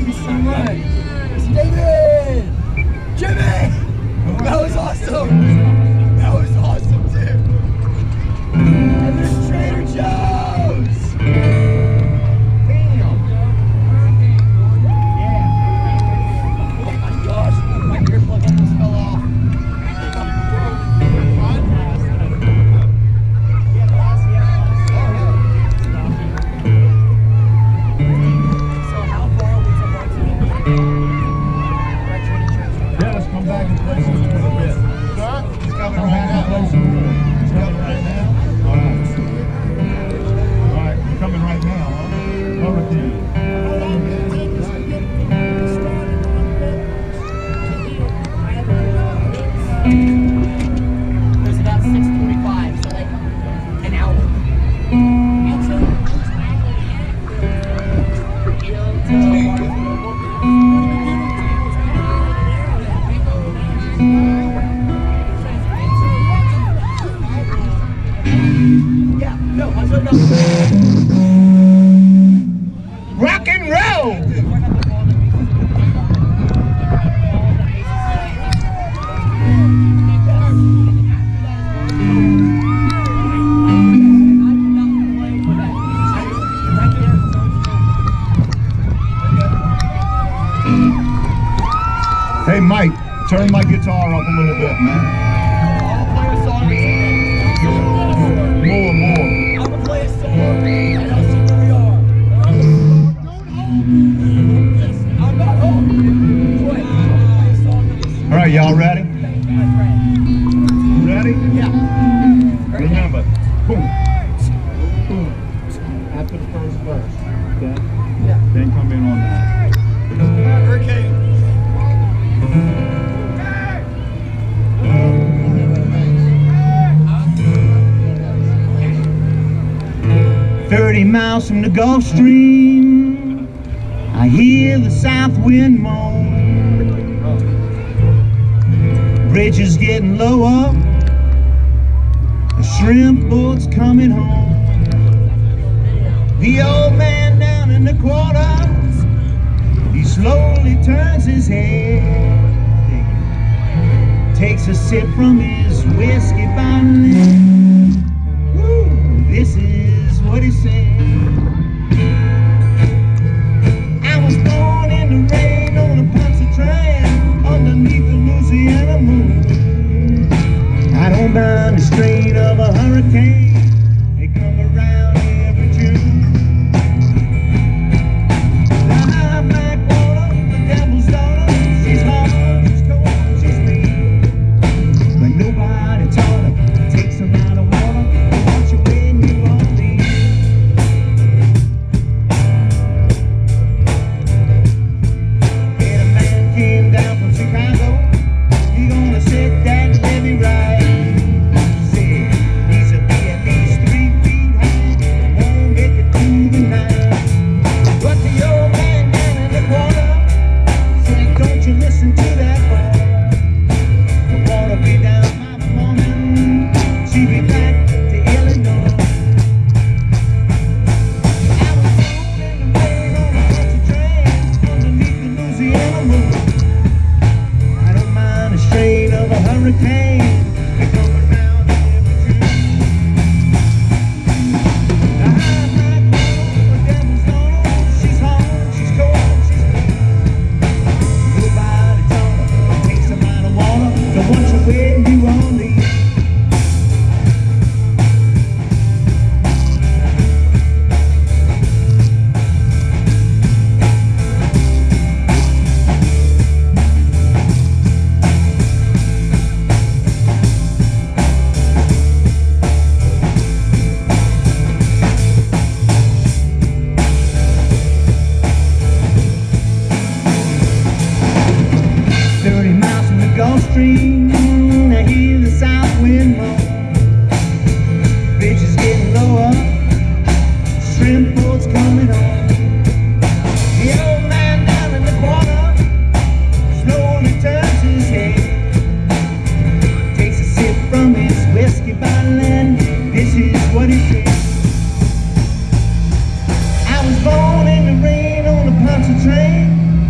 Thank you so much. David! Jimmy! That was awesome! That was awesome, too! And there's Trader Joe's! Damn! Yeah! Oh my gosh, my earplug almost fell off. There's about 6:45, so like an hour. Yeah, no, I'm sorry, no. Rock and roll! Hey Mike, turn my guitar up a little bit, man. I'll play a song. More. I'm gonna play a song, and I'll see where we are. I'm not home. Wait, I'll play a song. All right, y'all ready? Ready? Yeah. Remember, boom, boom. After the first verse, okay? Yeah. Then come in on that. Hurricane. 30 miles from the Gulf Stream, I hear the south wind moan. Bridge is getting lower, the shrimp boat's coming home. The old man down in the quarters, he slowly turns his head, takes a sip from his whiskey bottle. Woo, this is what he said. I was born in the rain on a Pontchartrain underneath the Louisiana moon. I don't mind the strain of a hurricane, they come around every June. The high black water, the devil's daughter, she's hard, she's cold, she's mean, but nobody taught her to take some out of water. Watch it when you on leave. And a man came down from Chicago, he gonna set that levee right. Said he's a be at least 3 feet high, won't make it through the night. But the old man down in the corner said, don't you listen to that boy. The water be down by the morning, she be back to Illinois. I was born in the rain on a Pontchartrain underneath the Louisiana moon. I don't mind the strain of a hurricane, they come around every June. The high black woman, the devil's daughter, she's hard, she's cold, she's mean. Nobody taught her to take some out of water, to watch her when you on leave. Gulf Stream, I hear the south wind moan. Bridge is getting lower, shrimp boat's coming on. The old man down in the corner slowly turns his head, takes a sip from his whiskey bottle, and this is what he said. I was born in the rain on a Pontchartrain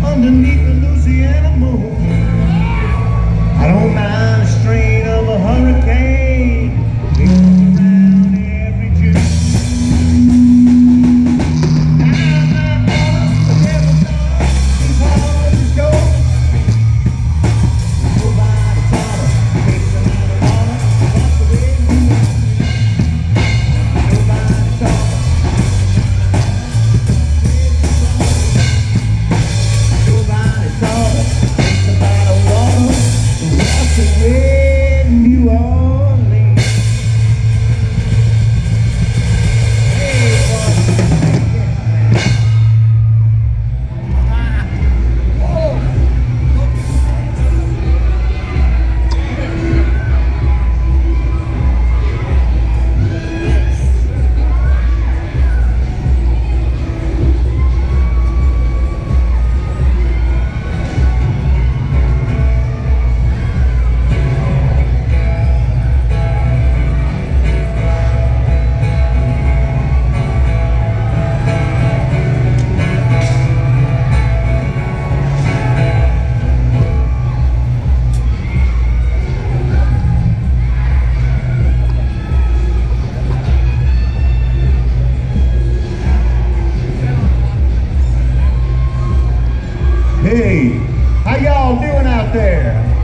Hey, how y'all doing out there?